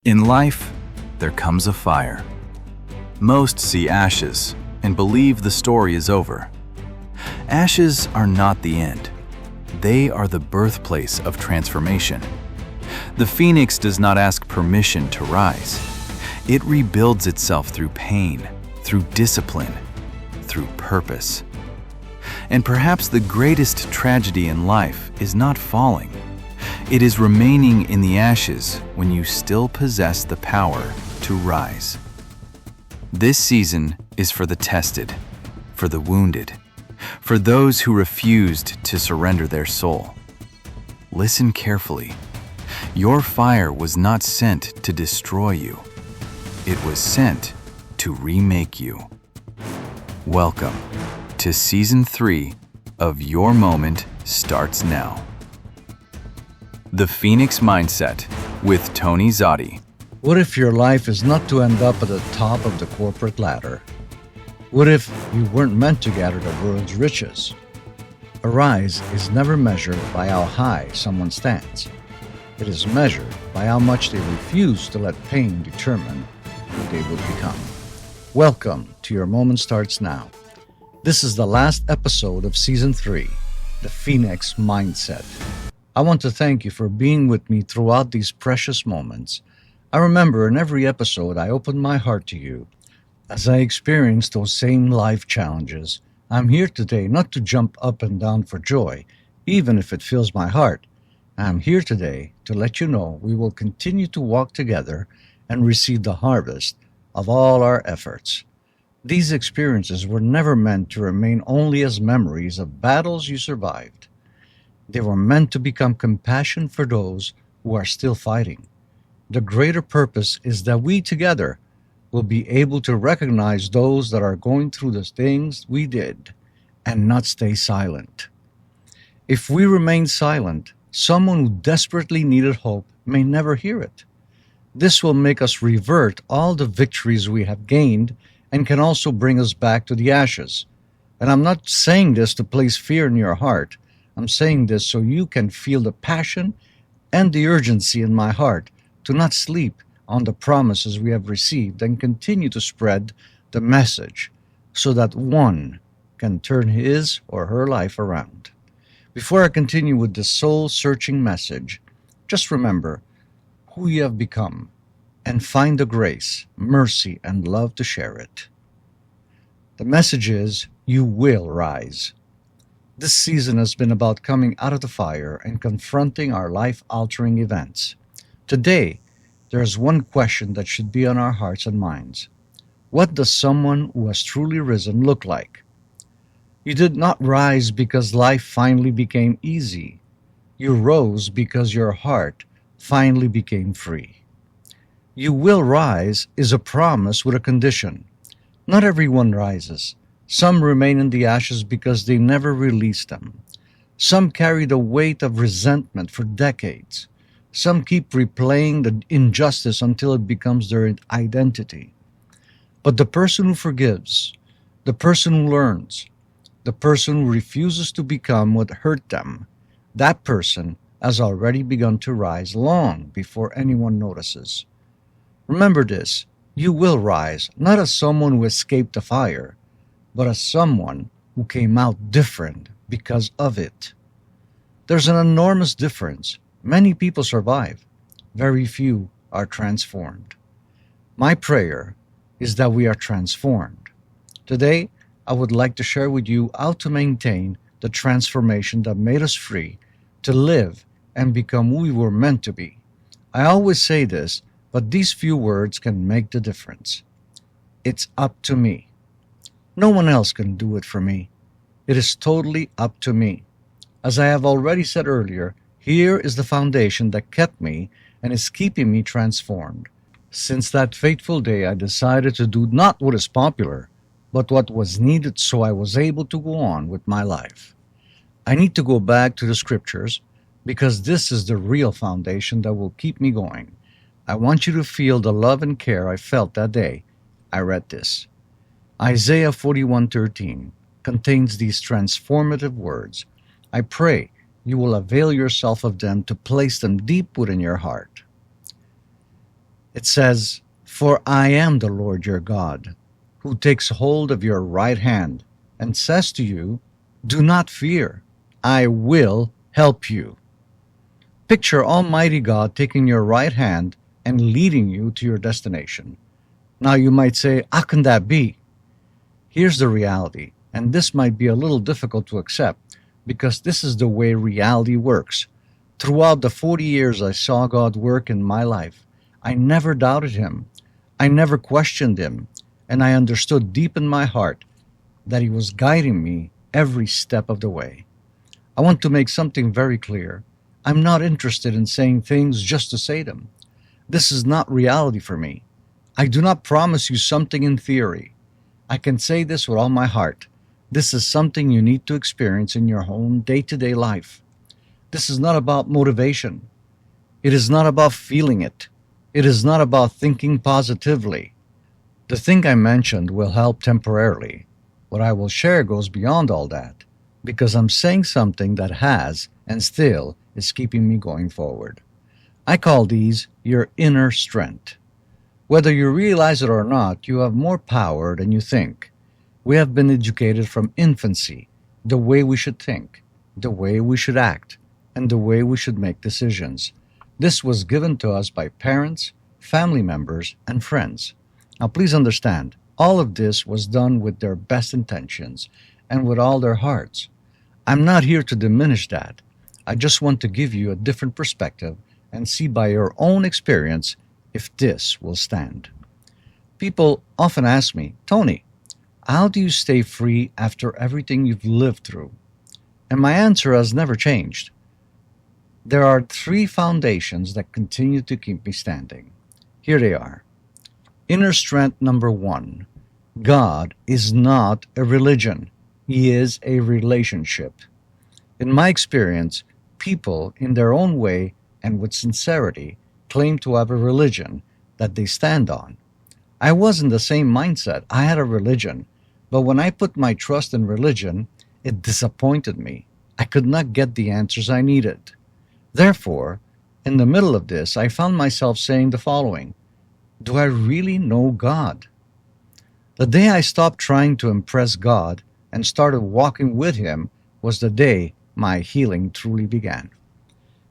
In life, there comes a fire. Most see ashes and believe the story is over. Ashes are not the end. They are the birthplace of transformation. The phoenix does not ask permission to rise. It rebuilds itself through pain, through discipline, through purpose. And perhaps the greatest tragedy in life is not falling. It is remaining in the ashes when you still possess the power to rise. This season is for the tested, for the wounded, for those who refused to surrender their soul. Listen carefully. Your fire was not sent to destroy you. It was sent to remake you. Welcome to Season 3 of Your Moment Starts Now. The Phoenix Mindset with Tony Zotti. What if your life is not to end up at the top of the corporate ladder? What if you weren't meant to gather the world's riches? A rise is never measured by how high someone stands. It is measured by how much they refuse to let pain determine who they would become. Welcome to Your Moment Starts Now. This is the last episode of Season 3, The Phoenix Mindset. I want to thank you for being with me throughout these precious moments. I remember in every episode I opened my heart to you. As I experienced those same life challenges, I'm here today not to jump up and down for joy, even if it fills my heart. I'm here today to let you know we will continue to walk together and receive the harvest of all our efforts. These experiences were never meant to remain only as memories of battles you survived. They were meant to become compassion for those who are still fighting. The greater purpose is that we together will be able to recognize those that are going through the things we did and not stay silent. If we remain silent, someone who desperately needed hope may never hear it. This will make us revert all the victories we have gained and can also bring us back to the ashes. And I'm not saying this to place fear in your heart. I'm saying this so you can feel the passion and the urgency in my heart to not sleep on the promises we have received and continue to spread the message so that one can turn his or her life around. Before I continue with the soul-searching message, just remember who you have become and find the grace, mercy, and love to share it. The message is, you will rise. This season has been about coming out of the fire and confronting our life-altering events. Today, there is one question that should be on our hearts and minds. What does someone who has truly risen look like? You did not rise because life finally became easy. You rose because your heart finally became free. You will rise is a promise with a condition. Not everyone rises. Some remain in the ashes because they never released them. Some carry the weight of resentment for decades. Some keep replaying the injustice until it becomes their identity. But the person who forgives, the person who learns, the person who refuses to become what hurt them, that person has already begun to rise long before anyone notices. Remember this, you will rise, not as someone who escaped the fire, but as someone who came out different because of it. There's an enormous difference. Many people survive. Very few are transformed. My prayer is that we are transformed. Today, I would like to share with you how to maintain the transformation that made us free to live and become who we were meant to be. I always say this, but these few words can make the difference. It's up to me. No one else can do it for me. It is totally up to me. As I have already said earlier, here is the foundation that kept me and is keeping me transformed. Since that fateful day, I decided to do not what is popular, but what was needed so I was able to go on with my life. I need to go back to the scriptures because this is the real foundation that will keep me going. I want you to feel the love and care I felt that day I read this. Isaiah 41:13 contains these transformative words. I pray you will avail yourself of them to place them deep within your heart. It says, "For I am the Lord your God, who takes hold of your right hand and says to you, 'Do not fear, I will help you.'" Picture Almighty God taking your right hand and leading you to your destination. Now you might say, "How can that be?" Here's the reality, and this might be a little difficult to accept because this is the way reality works. Throughout the 40 years I saw God work in my life, I never doubted Him. I never questioned Him, and I understood deep in my heart that He was guiding me every step of the way. I want to make something very clear. I'm not interested in saying things just to say them. This is not reality for me. I do not promise you something in theory. I can say this with all my heart. This is something you need to experience in your own day-to-day life. This is not about motivation. It is not about feeling it. It is not about thinking positively. The thing I mentioned will help temporarily. What I will share goes beyond all that, because I'm saying something that has and still is keeping me going forward. I call these your inner strength. Whether you realize it or not, you have more power than you think. We have been educated from infancy the way we should think, the way we should act, and the way we should make decisions. This was given to us by parents, family members, and friends. Now please understand, all of this was done with their best intentions and with all their hearts. I'm not here to diminish that. I just want to give you a different perspective and see by your own experience if this will stand. People often ask me, "Tony, how do you stay free after everything you've lived through?" And my answer has never changed. There are three foundations that continue to keep me standing. Here they are. Inner strength number one. God is not a religion. He is a relationship. In my experience, people in their own way and with sincerity claim to have a religion that they stand on. I was in the same mindset. I had a religion, but when I put my trust in religion, it disappointed me. I could not get the answers I needed. Therefore, in the middle of this, I found myself saying the following: do I really know God? The day I stopped trying to impress God and started walking with Him was the day my healing truly began.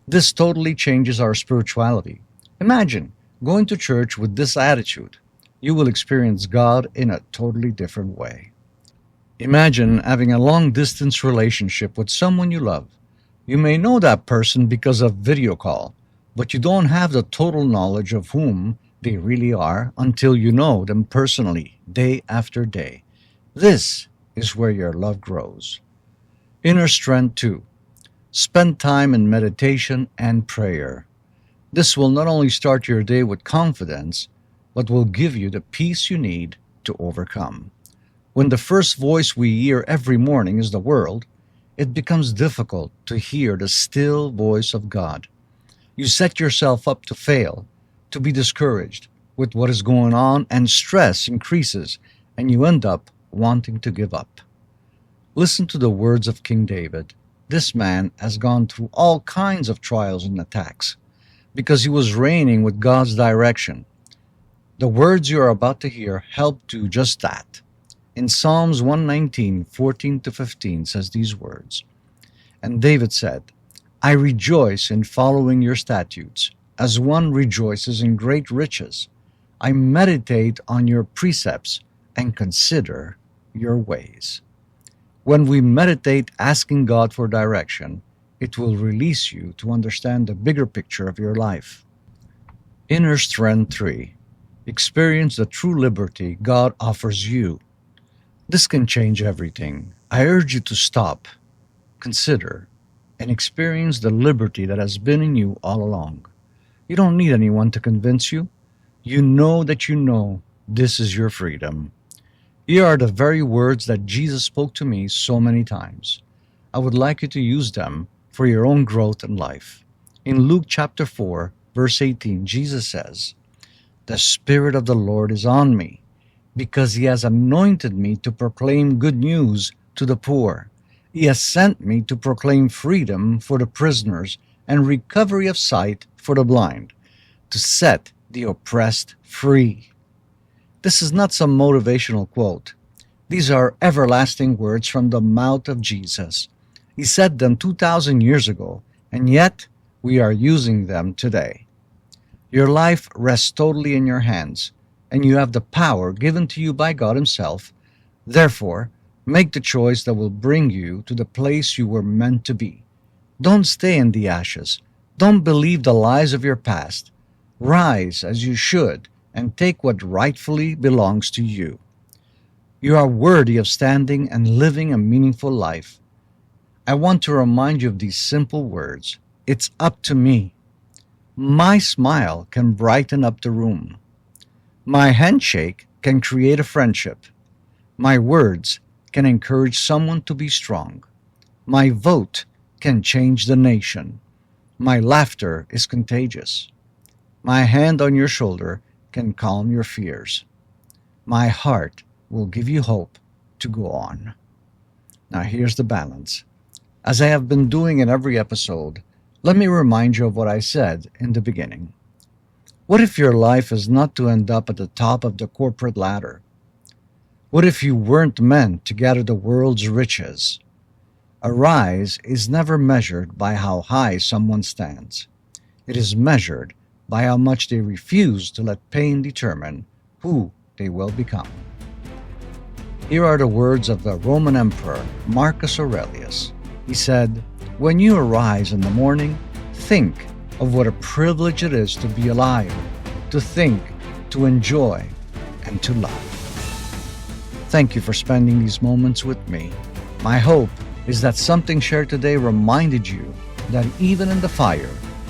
This totally changes our spirituality. Imagine going to church with this attitude. You will experience God in a totally different way. Imagine having a long-distance relationship with someone you love. You may know that person because of video call, but you don't have the total knowledge of whom they really are until you know them personally, day after day. This is where your love grows. Inner strength 2. Spend time in meditation and prayer. This will not only start your day with confidence, but will give you the peace you need to overcome. When the first voice we hear every morning is the world, it becomes difficult to hear the still voice of God. You set yourself up to fail, to be discouraged with what is going on, and stress increases, and you end up wanting to give up. Listen to the words of King David. This man has gone through all kinds of trials and attacks because he was reigning with God's direction. The words you are about to hear help do just that. In Psalms 119:14-15 says these words, "And David said, I rejoice in following your statutes, as one rejoices in great riches. I meditate on your precepts and consider your ways." When we meditate asking God for direction, it will release you to understand the bigger picture of your life. Inner strength 3. Experience the true liberty God offers you. This can change everything. I urge you to stop, consider, and experience the liberty that has been in you all along. You don't need anyone to convince you. You know this is your freedom. Here are the very words that Jesus spoke to me so many times. I would like you to use them for your own growth in life. In Luke chapter 4, verse 18, Jesus says, "The Spirit of the Lord is on me, because He has anointed me to proclaim good news to the poor. He has sent me to proclaim freedom for the prisoners and recovery of sight for the blind, to set the oppressed free. This is not some motivational quote. These are everlasting words from the mouth of Jesus. He said them 2,000 years ago, and yet we are using them today. Your life rests totally in your hands, and you have the power given to you by God Himself. Therefore, make the choice that will bring you to the place you were meant to be. Don't stay in the ashes. Don't believe the lies of your past. Rise as you should and take what rightfully belongs to you. You are worthy of standing and living a meaningful life. I want to remind you of these simple words. It's up to me. My smile can brighten up the room. My handshake can create a friendship. My words can encourage someone to be strong. My vote can change the nation. My laughter is contagious. My hand on your shoulder can calm your fears. My heart will give you hope to go on. Now here's the balance. As I have been doing in every episode, let me remind you of what I said in the beginning. What if your life is not to end up at the top of the corporate ladder? What if you weren't meant to gather the world's riches? A rise is never measured by how high someone stands. It is measured by how much they refuse to let pain determine who they will become. Here are the words of the Roman Emperor Marcus Aurelius. He said, "When you arise in the morning, think of what a privilege it is to be alive, to think, to enjoy, and to love." Thank you for spending these moments with me. My hope is that something shared today reminded you that even in the fire,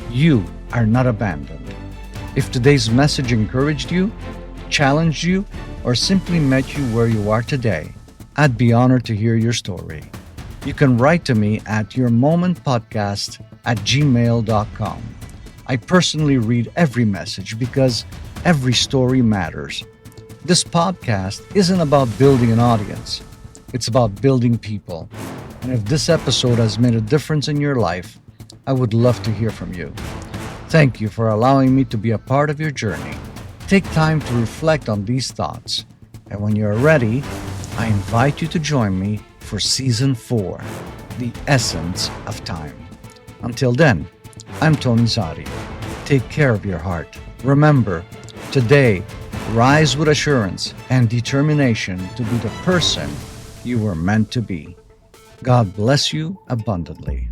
you are not abandoned. If today's message encouraged you, challenged you, or simply met you where you are today, I'd be honored to hear your story. You can write to me at yourmomentpodcast@gmail.com. I personally read every message because every story matters. This podcast isn't about building an audience. It's about building people. And if this episode has made a difference in your life, I would love to hear from you. Thank you for allowing me to be a part of your journey. Take time to reflect on these thoughts. And when you're ready, I invite you to join me for Season 4, The Essence of Time. Until then, I'm Tony Zotti. Take care of your heart. Remember, today, rise with assurance and determination to be the person you were meant to be. God bless you abundantly.